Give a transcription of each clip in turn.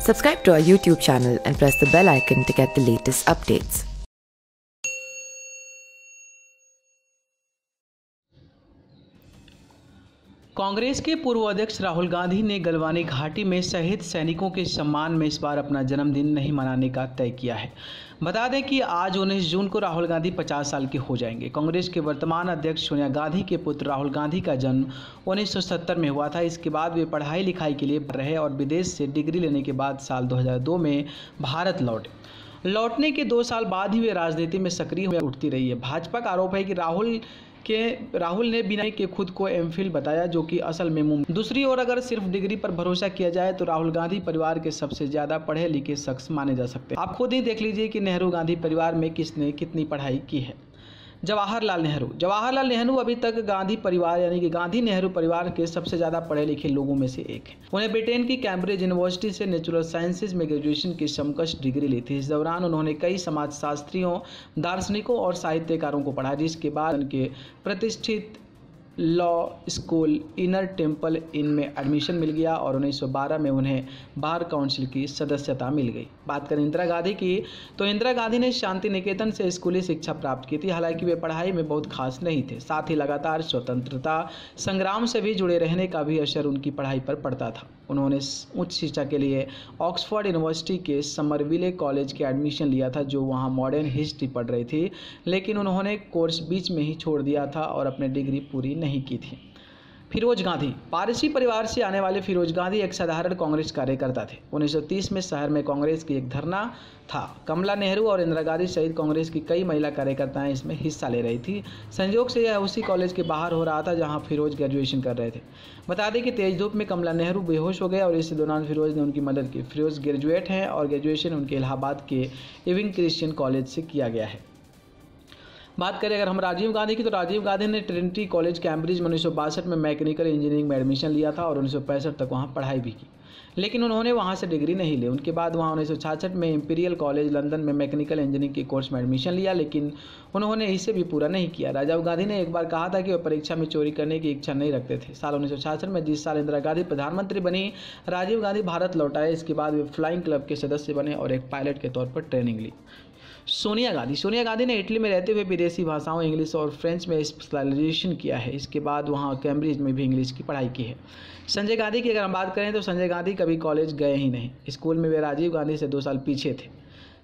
Subscribe to our YouTube channel and press the bell icon to get the latest updates. Congress के पूर्व अध्यक्ष राहुल गांधी ने गलवानी घाटी में शहीद सैनिकों के सम्मान में इस बार अपना जन्मदिन नहीं मनाने का तय किया है। बता दें कि आज 19 जून को राहुल गांधी 50 साल के हो जाएंगे। कांग्रेस के वर्तमान अध्यक्ष सोनिया गांधी के पुत्र राहुल गांधी का जन्म 1970 में हुआ था। इसके बाद वे पढ़ाई लिखाई के लिए रहे और विदेश से डिग्री लेने के बाद साल 2002 में भारत लौटने के 2 साल बाद ही वे राजनीति में सक्रिय उठती रही है। भाजपा का आरोप है कि राहुल ने बिना के खुद को एमफिल बताया, जो कि असल में मुमकिन। दूसरी ओर अगर सिर्फ डिग्री पर भरोसा किया जाए तो राहुल गांधी परिवार के सबसे ज़्यादा पढ़े लिखे शख्स माने जा सकते हैं। आप खुद ही देख लीजिए कि नेहरू गांधी परिवार में किसने कितनी पढ़ाई की है। जवाहरलाल नेहरू अभी तक गांधी परिवार यानी कि गांधी नेहरू परिवार के सबसे ज़्यादा पढ़े लिखे लोगों में से एक है। उन्हें ब्रिटेन की कैम्ब्रिज यूनिवर्सिटी से नेचुरल साइंसेज में ग्रेजुएशन की समकक्ष डिग्री ली थी। इस दौरान उन्होंने कई समाजशास्त्रियों, दार्शनिकों और साहित्यकारों को पढ़ा, जिसके बाद उनके प्रतिष्ठित law school inner temple in में एडमिशन मिल गया और 1912 में उन्हें बार काउंसिल की सदस्यता मिल गई। बात करें इंदिरा गांधी की, तो इंदिरा गांधी ने शांति निकेतन से स्कूली शिक्षा प्राप्त की थी। हालांकि वे पढ़ाई में बहुत खास नहीं थे। साथ ही लगातार स्वतंत्रता संग्राम से भी जुड़े रहने का भी असर उनकी पढ़ाई पर पड़ता था। उन्होंने उच्च शिक्षा के लिए ऑक्सफोर्ड यूनिवर्सिटी के समरविले कॉलेज के एडमिशन लिया था, जो वहाँ मॉडर्न हिस्ट्री पढ़ रही थी, लेकिन उन्होंने कोर्स बीच में ही छोड़ दिया था और अपनी डिग्री पूरी नहीं की थी। फिरोज गांधी, पारसी परिवार से आने वाले फिरोज गांधी एक साधारण कांग्रेस कार्यकर्ता थे। 1930 में शहर में कांग्रेस की एक धरना था। कमला नेहरू और इंदिरा गांधी सहित कांग्रेस की कई महिला कार्यकर्ताएं इसमें हिस्सा ले रही थी। संयोग से यह उसी कॉलेज के बाहर हो रहा था जहां फिरोज ग्रेजुएशन कर रहे थे। बता दें कि तेज धूप में कमला नेहरू बेहोश हो गए और इस दौरान फिरोज ने उनकी मदद की। फिरोज ग्रेजुएट हैं और ग्रेजुएशन उनके इलाहाबाद के इविंग क्रिश्चियन कॉलेज से किया गया है। बात करें अगर हम राजीव गांधी की, तो राजीव गांधी ने ट्रिनिटी कॉलेज कैम्ब्रिज में 1962 में मैकेनिकल इंजीनियरिंग में एडमिशन लिया था और 1965 तक वहां पढ़ाई भी की, लेकिन उन्होंने वहां से डिग्री नहीं ली। उनके बाद वहां 1966 में इंपीरियल कॉलेज लंदन में मैकेनिकल इंजीनियरिंग के कोर्स में एडमिशन लिया, लेकिन उन्होंने इसे भी पूरा नहीं किया। राजीव गांधी ने एक बार कहा था कि वह परीक्षा में चोरी करने की इच्छा नहीं रखते थे। साल 1966 में जिस साल इंदिरा गांधी प्रधानमंत्री बनी, राजीव गांधी भारत लौट आए। इसके बाद वे फ्लाइंग क्लब के सदस्य बने और एक पायलट के तौर पर ट्रेनिंग ली। सोनिया गांधी ने इटली में रहते हुए विदेशी भाषाओं इंग्लिश और फ्रेंच में स्पेशलाइजेशन किया है। इसके बाद वहाँ कैम्ब्रिज में भी इंग्लिश की पढ़ाई की है। संजय गांधी की अगर हम बात करें तो संजय गांधी कभी कॉलेज गए ही नहीं। स्कूल में वे राजीव गांधी से 2 साल पीछे थे।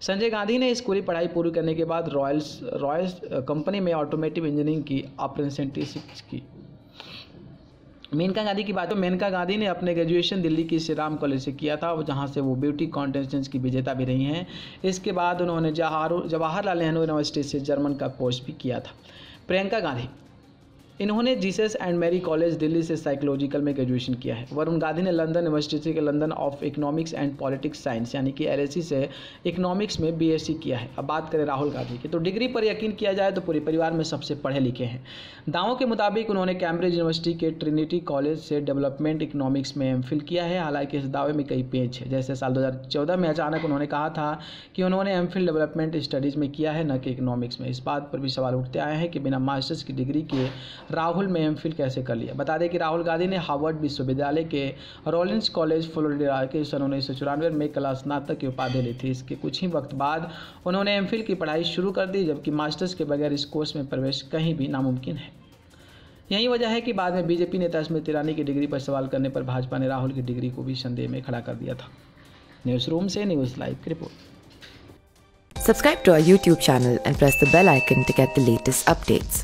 संजय गांधी ने स्कूली पढ़ाई पूरी करने के बाद रॉयल्स कंपनी में ऑटोमेटिव इंजीनियरिंग की अप्रेंटिसशिप की। मेनका गांधी की बात, तो मेनका गांधी ने अपने ग्रेजुएशन दिल्ली की श्री राम कॉलेज से किया था, जहां से वो ब्यूटी कॉन्टेस्टेंट्स की विजेता भी रही हैं। इसके बाद उन्होंने जवाहरलाल नेहरू यूनिवर्सिटी से जर्मन का कोर्स भी किया था। प्रियंका गांधी, इन्होंने Jesus and Mary college Delhi से साइकोलॉजिकल में ग्रेजुएशन किया है। वरुण गांधी ने लंदन यूनिवर्सिटी के London of economics and politics science यानी कि LSE से इकोनॉमिक्स में BSc किया है। अब बात करें राहुल गांधी की, तो डिग्री पर यकीन किया जाए तो पूरे परिवार में सबसे पढ़े लिखे हैं। दावों के मुताबिक उन्होंने कैम्ब्रिज यूनिवर्सिटी के ट्रिनिटी कॉलेज से डेवलपमेंट इकोनॉमिक्स में MPhil किया है। हालांकि इस दावे में कई पेच है। जैसे साल 2014 में अचानक उन्होंने कहा था कि उन्होंने MPhil डेवलपमेंट स्टडीज़ में किया है, न कि इकोनॉमिक्स में। इस बात पर भी सवाल उठते आए हैं कि बिना मास्टर्स की डिग्री के राहुल में MPhil कैसे कर लिया। बता दें कि राहुल गांधी ने हार्वर्ड विश्वविद्यालय के रॉलिंस कॉलेज फ्लोरिडा के सन 1994 में कला स्नातक की उपाधि ली थी। इसके कुछ ही वक्त बाद उन्होंने MPhil की पढ़ाई शुरू कर दी, जबकि मास्टर्स के बगैर इस कोर्स में प्रवेश कहीं भी नामुमकिन है। यही वजह है कि बाद में बीजेपी नेता स्मृति ईरानी की डिग्री पर सवाल करने पर भाजपा ने राहुल की डिग्री को भी संदेह में खड़ा कर दिया था। न्यूज़ रूम से न्यूज़ लाइव की report. Subscribe to our YouTube channel and press the bell icon to get the latest updates.